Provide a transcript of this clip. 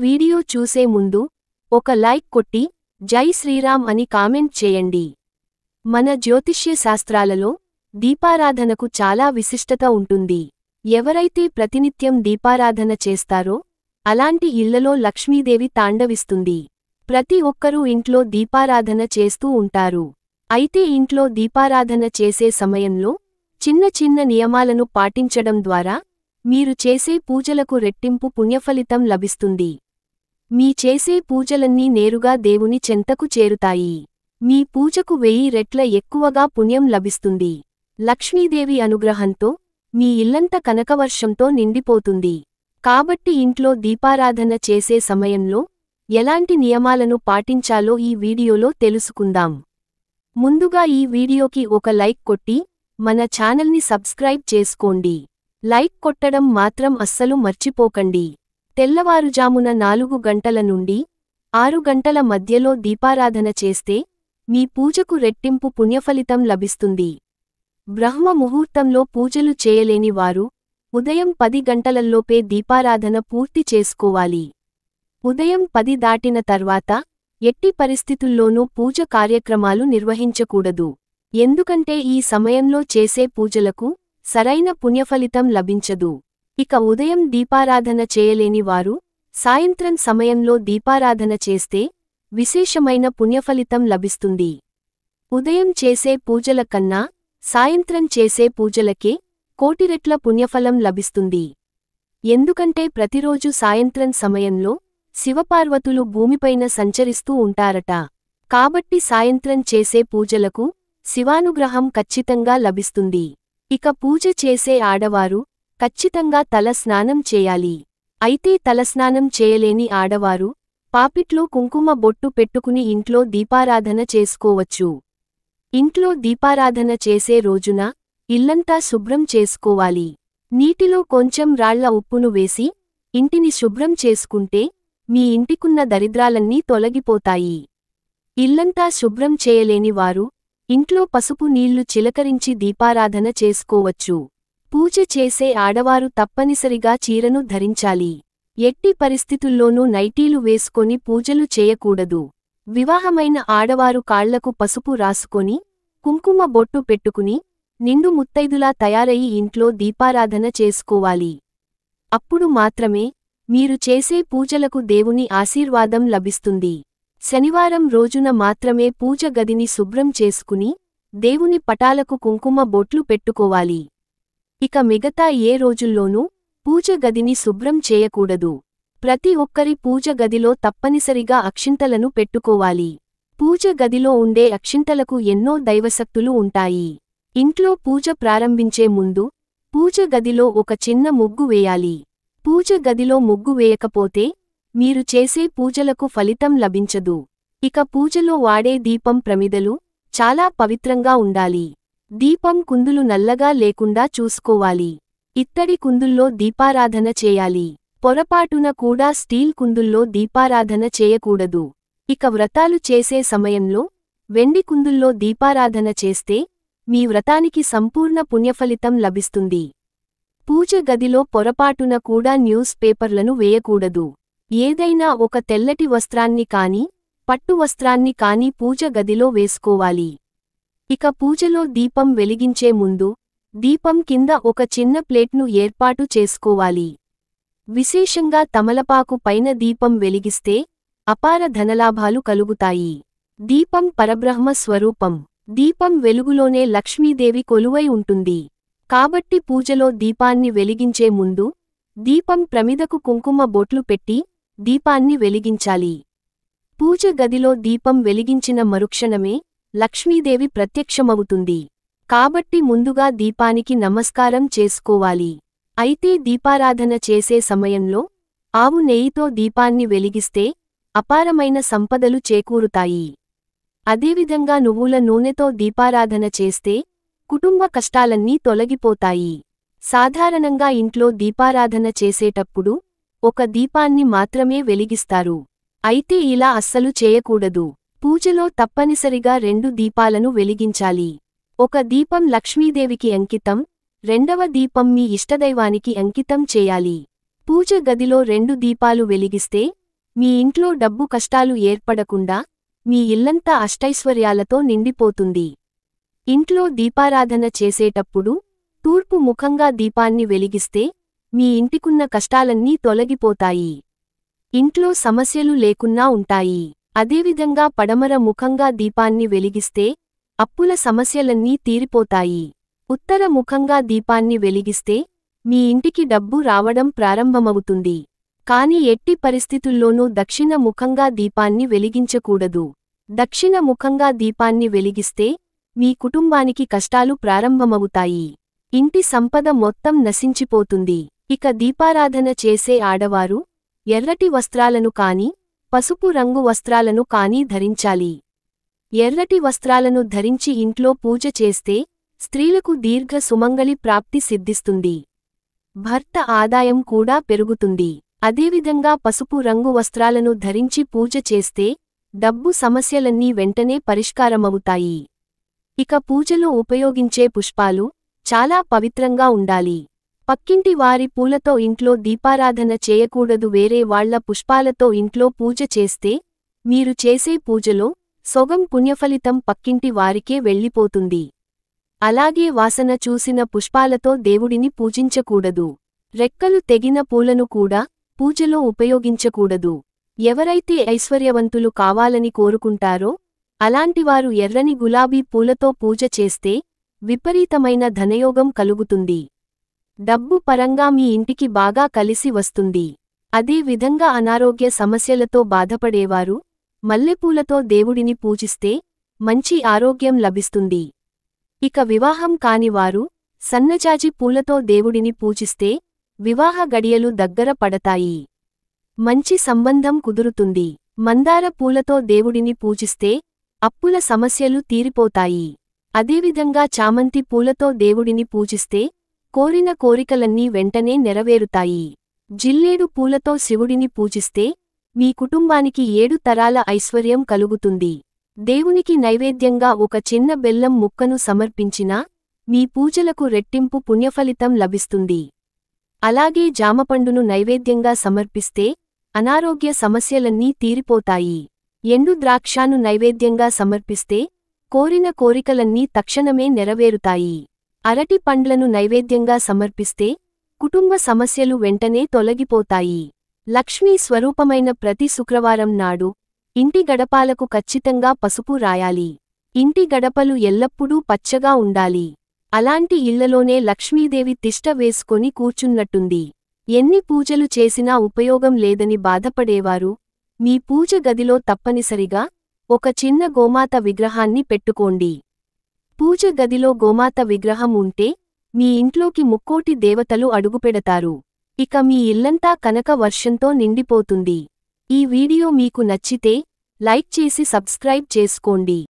Video చూసే ముందు ఒక లైక్ కొట్టి జై శ్రీరామ్ అని కామెంట్ చేయండి. మన జ్యోతిష్య శాస్త్రాలలో దీపారాధనకు చాలా విశిష్టత ఉంటుంది. ఎవరైతే ప్రతినిత్యం దీపారాధన చేస్తారో అలాంటి ఇళ్లలో లక్ష్మీదేవి తాండవిస్తుంది. ప్రతి ఒక్కరూ ఇంట్లో దీపారాధన చేస్తూ ఉంటారు. అయితే ఇంట్లో దీపారాధన చేసే సమయంలో చిన్న చిన్న నియమాలను పాటించడం ద్వారా మీరు చేసే పూజలకు రెట్టింపు పుణ్యఫలితం లభిస్తుంది. మీ చేసే పూజలన్నీ నేరుగా దేవుని చెంతకు చేరుతాయి. మీ పూజకు 1000 రెట్ల ఎక్కువగా పుణ్యం లభిస్తుంది. లక్ష్మీదేవి అనుగ్రహంతో మీ ఇల్లంతా కనకవర్షంతో నిండిపోతుంది. కాబట్టి ఇంట్లో దీపారాధన చేసే సమయంలో ఎలాంటి నియమాలను పాటించాలో ఈ వీడియోలో తెలుసుకుందాం. ముందుగా ఈ వీడియోకి ఒక లైక్ కొట్టి మన ఛానల్ని సబ్స్క్రైబ్ చేసుకోండి. లైక్ కొట్టడం మాత్రం అస్సలు మర్చిపోకండి. తెల్లవారుజామున 4 గంటల నుండి 6 గంటల మధ్యలో దీపారాధన చేస్తే మీ పూజకు రెట్టింపు పుణ్యఫలితం లభిస్తుంది. బ్రహ్మ ముహూర్తంలో పూజలు చేయలేని వారు ఉదయం 10 గంటలల్లోపే దీపారాధన పూర్తి చేసుకోవాలి. ఉదయం 10 దాటిన తర్వాత ఎట్టి పరిస్థితుల్లోనూ పూజ కార్యక్రమాలు నిర్వహించకూడదు. ఎందుకంటే ఈ సమయంలో చేసే పూజలకు సరైన పుణ్యఫలితం లభించదు. ఇక ఉదయం దీపారాధన చేయలేని వారు సాయంత్రం సమయంలో దీపారాధన చేస్తే విశేషమైన పుణ్యఫలితం లభిస్తుంది. ఉదయం చేసే పూజల కన్నా సాయంత్రం చేసే పూజలకే 1,000,000 రెట్ల పుణ్యఫలం లభిస్తుంది. ఎందుకంటే ప్రతిరోజు సాయంత్రం సమయంలో శివపార్వతులు భూమిపైన సంచరిస్తూ ఉంటారట. కాబట్టి సాయంత్రం చేసే పూజలకు శివానుగ్రహం ఖచ్చితంగా లభిస్తుంది. ఇక పూజ చేసే ఆడవారు ఖచ్చితంగా తల స్నానం చేయాలి. అయితే తలస్నానం చేయలేని ఆడవారు పాపిట్లో కుంకుమ బొట్టు పెట్టుకుని ఇంట్లో దీపారాధన చేసుకోవచ్చు. ఇంట్లో దీపారాధన చేసే రోజున ఇల్లంతా శుభ్రం చేసుకోవాలి. నీటిలో కొంచెం రాళ్ల ఉప్పును వేసి ఇంటిని శుభ్రం చేసుకుంటే మీ ఇంటికున్న దరిద్రాలన్నీ తొలగిపోతాయి. ఇల్లంతా శుభ్రం చేయలేని వారు ఇంట్లో పసుపు నీళ్లు చిలకరించి దీపారాధన చేసుకోవచ్చు. పూజ చేసే ఆడవారు తప్పనిసరిగా చీరను ధరించాలి. ఎట్టి పరిస్థితుల్లోనూ నైటీలు వేసుకొని పూజలు చేయకూడదు. వివాహమైన ఆడవారు కాళ్లకు పసుపు రాసుకొని కుంకుమ బొట్టు పెట్టుకుని నిండు ముత్తైదులా తయారయి ఇంట్లో దీపారాధన చేసుకోవాలి. అప్పుడు మాత్రమే మీరు చేసే పూజలకు దేవుని ఆశీర్వాదం లభిస్తుంది. శనివారం రోజున మాత్రమే పూజ గదిని శుభ్రం చేసుకుని దేవుని పటాలకు కుంకుమ బొట్లు పెట్టుకోవాలి. ఇక మిగతా ఏ రోజుల్లోనూ పూజ గదిని శుభ్రం చేయకూడదు. ప్రతి ఒక్కరి పూజ గదిలో తప్పనిసరిగా అక్షింతలను పెట్టుకోవాలి. పూజ గదిలో ఉండే అక్షింతలకు ఎన్నో దైవశక్తులు ఉంటాయి. ఇంట్లో పూజ ప్రారంభించే ముందు పూజ గదిలో ఒక చిన్న ముగ్గు వేయాలి. పూజ గదిలో ముగ్గు వేయకపోతే మీరు చేసే పూజలకు ఫలితం లభించదు. ఇక పూజలో వాడే దీపం ప్రమిదలు చాలా పవిత్రంగా ఉండాలి. దీపం కుందులు నల్లగా లేకుండా చూసుకోవాలి. ఇత్తడి కుందుల్లో దీపారాధన చేయాలి. పొరపాటున కూడా స్టీల్ కుందుల్లో దీపారాధన చేయకూడదు. ఇక వ్రతాలు చేసే సమయంలో వెండి కుందుల్లో దీపారాధన చేస్తే మీ వ్రతానికి సంపూర్ణ పుణ్యఫలితం లభిస్తుంది. పూజ గదిలో పొరపాటున కూడా న్యూస్ పేపర్లను వేయకూడదు. ఏదైనా ఒక తెల్లటి వస్త్రాన్ని కాని పట్టు వస్త్రాన్ని కాని పూజ గదిలో వేసుకోవాలి. ఇక పూజలో దీపం వెలిగించే ముందు దీపం కింద ఒక చిన్న ప్లేట్ను ఏర్పాటు చేసుకోవాలి. విశేషంగా తమలపాకు పైన దీపం వెలిగిస్తే అపార ధనలాభాలు కలుగుతాయి. దీపం పరబ్రహ్మ స్వరూపం. దీపం వెలుగులోనే లక్ష్మీదేవి కొలువై ఉంటుంది. కాబట్టి పూజలో దీపాన్ని వెలిగించే ముందు దీపం ప్రమిదకు కుంకుమ బొట్లు పెట్టి దీపాన్ని వెలిగించాలి. పూజ గదిలో దీపం వెలిగించిన మరుక్షణమే లక్ష్మీదేవి ప్రత్యక్షమవుతుంది. కాబట్టి ముందుగా దీపానికి నమస్కారం చేసుకోవాలి. అయితే దీపారాధన చేసే సమయంలో ఆవు నెయ్యితో దీపాన్ని వెలిగిస్తే అపారమైన సంపదలు చేకూరుతాయి. అదేవిధంగా నువ్వుల నూనెతో దీపారాధన చేస్తే కుటుంబ కష్టాలన్నీ తొలగిపోతాయి. సాధారణంగా ఇంట్లో దీపారాధన చేసేటప్పుడు ఒక దీపాన్ని మాత్రమే వెలిగిస్తారు. అయితే ఇలా అస్సలు చేయకూడదు. పూజలో తప్పనిసరిగా 2 దీపాలను వెలిగించాలి. ఒక దీపం లక్ష్మీదేవికి అంకితం, రెండవ దీపం మీ ఇష్టదైవానికి అంకితం చేయాలి. పూజ గదిలో 2 దీపాలు వెలిగిస్తే మీ ఇంట్లో డబ్బు కష్టాలు ఏర్పడకుండా మీ ఇల్లంతా అష్టైశ్వర్యాలతో నిండిపోతుంది. ఇంట్లో దీపారాధన చేసేటప్పుడు తూర్పు ముఖంగా దీపాన్ని వెలిగిస్తే మీ ఇంటికున్న కష్టాలన్నీ తొలగిపోతాయి. ఇంట్లో సమస్యలు లేకున్నా ఉంటాయి. అదేవిధంగా పడమర ముఖంగా దీపాన్ని వెలిగిస్తే అప్పుల సమస్యలన్నీ తీరిపోతాయి. ఉత్తర ముఖంగా దీపాన్ని వెలిగిస్తే మీ ఇంటికి డబ్బు రావడం ప్రారంభమవుతుంది. కాని ఎట్టి పరిస్థితుల్లోనూ దక్షిణ ముఖంగా దీపాన్ని వెలిగించకూడదు. దక్షిణ ముఖంగా దీపాన్ని వెలిగిస్తే మీ కుటుంబానికి కష్టాలు ప్రారంభమవుతాయి. ఇంటి సంపద మొత్తం నశించిపోతుంది. ఇక దీపారాధన చేసే ఆడవారు ఎర్రటి వస్త్రాలను కాని పసుపు రంగు వస్త్రాలను కాని ధరించాలి. ఎర్రటి వస్త్రాలను ధరించి ఇంట్లో పూజ చేస్తే స్త్రీలకు దీర్ఘ సుమంగళి ప్రాప్తి సిద్ధిస్తుంది. భర్త ఆదాయం కూడా పెరుగుతుంది. అదేవిధంగా పసుపు రంగు వస్త్రాలను ధరించి పూజ చేస్తే డబ్బు సమస్యలన్నీ వెంటనే పరిష్కారమవుతాయి. ఇక పూజలో ఉపయోగించే పుష్పాలు చాలా పవిత్రంగా ఉండాలి. పక్కింటి వారి పూలతో ఇంట్లో దీపారాధన చేయకూడదు. వేరే వాళ్ల పుష్పాలతో ఇంట్లో పూజ చేస్తే మీరు చేసే పూజలో సొగం పుణ్యఫలితం పక్కింటి వారికే వెళ్ళిపోతుంది. అలాగే వాసన చూసిన పుష్పాలతో దేవుడిని పూజించకూడదు. రెక్కలు తెగిన పూలను కూడా పూజలో ఉపయోగించకూడదు. ఎవరైతే ఐశ్వర్యవంతులు కావాలని కోరుకుంటారో అలాంటివారు ఎర్రని గులాబీ పూలతో పూజ చేస్తే విపరీతమైన ధనయోగం కలుగుతుంది. డబ్బు పరంగా మీ ఇంటికి బాగా కలిసి వస్తుంది. అదే విధంగా అనారోగ్య సమస్యలతో బాధపడేవారు మల్లెపూలతో దేవుడిని పూజిస్తే మంచి ఆరోగ్యం లభిస్తుంది. ఇక వివాహం కానివారు సన్నజాజి పూలతో దేవుడిని పూజిస్తే వివాహ గడియలు దగ్గర పడతాయి. మంచి సంబంధం కుదురుతుంది. మందార పూలతో దేవుడిని పూజిస్తే అప్పుల సమస్యలు తీరిపోతాయి. అదేవిధంగా చామంతి పూలతో దేవుడిని పూజిస్తే కోరిన కోరికలన్నీ వెంటనే నెరవేరుతాయి. జిల్లేడు పూలతో శివుడిని పూజిస్తే మీ కుటుంబానికి 7 తరాల ఐశ్వర్యం కలుగుతుంది. దేవునికి నైవేద్యంగా ఒక చిన్న బెల్లం ముక్కను సమర్పించినా మీ పూజలకు రెట్టింపు పుణ్యఫలితం లభిస్తుంది. అలాగే జామపండును నైవేద్యంగా సమర్పిస్తే అనారోగ్య సమస్యలన్నీ తీరిపోతాయి. ఎండు ద్రాక్షను నైవేద్యంగా సమర్పిస్తే కోరిన కోరికలన్నీ తక్షణమే నెరవేరుతాయి. అరటి పండ్లను నైవేద్యంగా సమర్పిస్తే కుటుంబ సమస్యలు వెంటనే తొలగిపోతాయి. లక్ష్మీ స్వరూపమైన ప్రతి శుక్రవారం నాడు ఇంటి గడపాలకు ఖచ్చితంగా పసుపు రాయాలి. ఇంటి గడపలు ఎల్లప్పుడూ పచ్చగా ఉండాలి. అలాంటి ఇళ్లలోనే లక్ష్మీదేవి తిష్ట వేసుకొని కూర్చున్నట్టుంది. ఎన్ని పూజలు చేసినా ఉపయోగం లేదని బాధపడేవారు మీ పూజ గదిలో తప్పనిసరిగా ఒక చిన్న గోమాత విగ్రహాన్ని పెట్టుకోండి. పూజ గదిలో గోమాత విగ్రహం ఉంటే మీ ఇంట్లోకి ముక్కోటి దేవతలు అడుగుపెడతారు. ఇక మీ ఇల్లంతా కనక వర్షంతో నిండిపోతుంది. ఈ వీడియో మీకు నచ్చితే లైక్ చేసి సబ్స్క్రైబ్ చేసుకోండి.